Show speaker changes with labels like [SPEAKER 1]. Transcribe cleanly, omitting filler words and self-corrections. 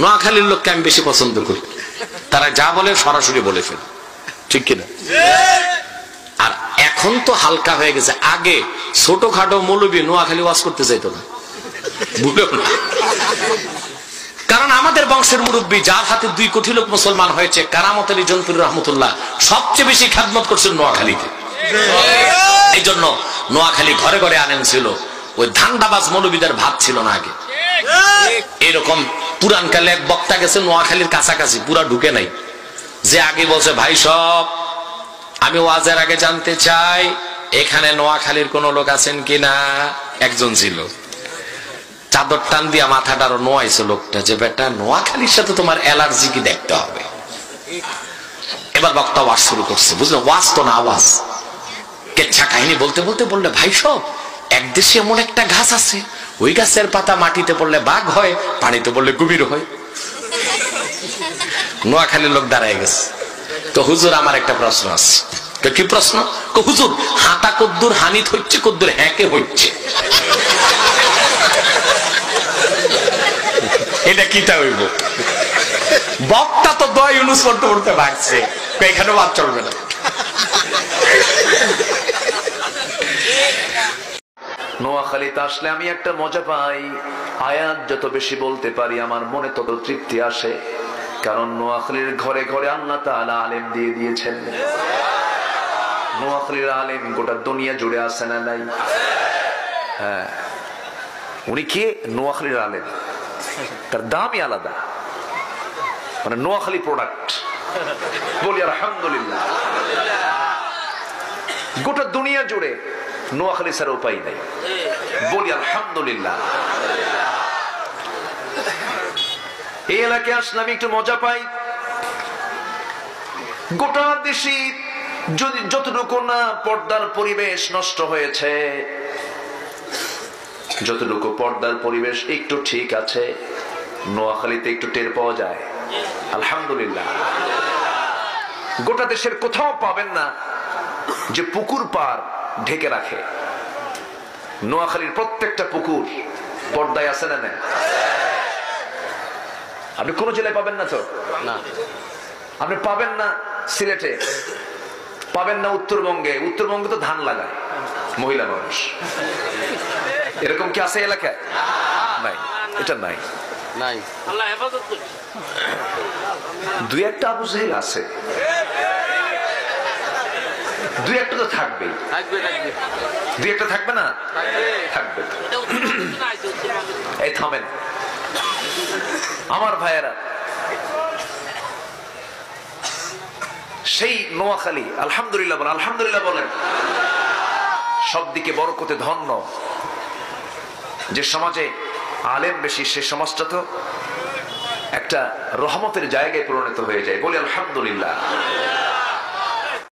[SPEAKER 1] নোয়াখালীর লোককে আমি বেশি পছন্দ করি, তারা যা বলে সরাসরি বলে ফেলে, ঠিক কিনা? আর এখন তো হালকা হয়ে গেছে, আগে ছোটখাটো মৌলবী নোয়াখালী ওয়াজ করতে চাইতো না, বুঝলো না? কারণ আমাদের বংশের মুরব্বী যার হাতে 2 কোটি লোক মুসলমান হয়েছে, কারামত আলী জনপুর রহমতুল্লাহ, সবচেয়ে বেশি খেদমত করছেন নোয়াখালীতে। এই জন্য নোয়াখালী ঘরে ঘরে আলেম ছিল, ওই ধান্দাবাজ মৌলবীদের ভাত ছিল না আগে। এরকম পুরান কালে এক বক্তা গেছে নোয়াখালীর কাছাকাছি, পুরা ঢুকে নাই, যে আগে বলছে ভাই সব আমি ওয়াজের আগে জানতে চাই এখানে নোয়াখালীর কোন লোক আছেন কিনা। একজন ছিল, চাদর টান দিয়া মাথাটা আরো নোয়াইছে লোকটা, যে বেটা নোয়াখালীর সাথে তোমার অ্যালার্জি কি দেখতে হবে। এবার বক্তা ওয়াজ শুরু করছে, বুঝলো? ওয়াজ তো না, আওয়াজ। কেচ্ছা কাহিনী বলতে বলতে বললে ভাই সব এক দেশে এমন একটা গাছ আছে, ওই গাছের পাতা মাটিতে পড়লে বাঘ হয়, পানিতে পড়লে কুমির হয়। নোয়াখালীর লোক দাঁড়ায় গেছে। তো হুজুর আমার একটা প্রশ্ন আছে। কি প্রশ্ন? হুজুর হাঁটা কদ্দুর হানিত হচ্ছে, কদ্দুর হ্যাঁকে হচ্ছে, এটা কিটা হইব? বক্তা তো দোয়া ইউনুস পড়তে পড়তে ভাগছে, এখানে বাদ চলবে না।
[SPEAKER 2] নোয়াখালীতে আসলে আমি একটা মজা পাই, আয়াত যত বেশি বলতে পারি আমার মনে তত তৃপ্তি আসে, কারণ নোয়াখালীর ঘরে ঘরে আল্লাহ তাআলা আলেম দিয়ে দিয়েছেন। নোয়াখালীর আলেম গোটা দুনিয়া জুড়ে আছে না নাই? হ্যাঁ, উনি কে? নোয়াখালীর আলেম, তার দামই আলাদা, মানে নোয়াখালী প্রোডাক্ট। বলি আলহামদুলিল্লাহ। গোটা দুনিয়া জুড়ে নোয়াখালী ছাড়া উপায় নাই, বলি আলহামদুলিল্লাহ। এই এলাকায় আসলে আমি একটু মজা পাই। গোটা দেশে যদি যতটুকু না পর্দার পরিবেশ নষ্ট হয়েছে, যতটুকু পর্দার পরিবেশ একটু ঠিক আছে, নোয়াখালীতে একটু টের পাওয়া যায়, আলহামদুলিল্লাহ। গোটা দেশের কোথাও পাবেন না যে পুকুর পাড় ঢেকে রাখে। নোয়াখালীর প্রত্যেকটা পুকুর পর্দায় আছে না না? আপনি কোন জেলায় পাবেন না, তো না আপনি পাবেন না সিলেটে, পাবেন না উত্তরবঙ্গে। উত্তরবঙ্গে তো ধান লাগায় মহিলা মানুষ, এরকম কি আছে এলাকায়? নাই, এটা নাই, নাই। আল্লাহ হেফাজত করুন। 2-1টা আবু জাহেল আছে, 2-1টা তো থাকবেই, 2-1টা থাকবে না? থাকবে। এই থামেন আমার ভাইয়েরা, সেই নোয়াখালী আলহামদুলিল্লাহ বলেন, আলহামদুলিল্লাহ বলেন। সব দিকে বরকতে ধন্য। যে সমাজে আলেম বেশি, সে সমাজটা তো একটা রহমতের জায়গায় পরিণত হয়ে যায়, বলি আলহামদুলিল্লাহ।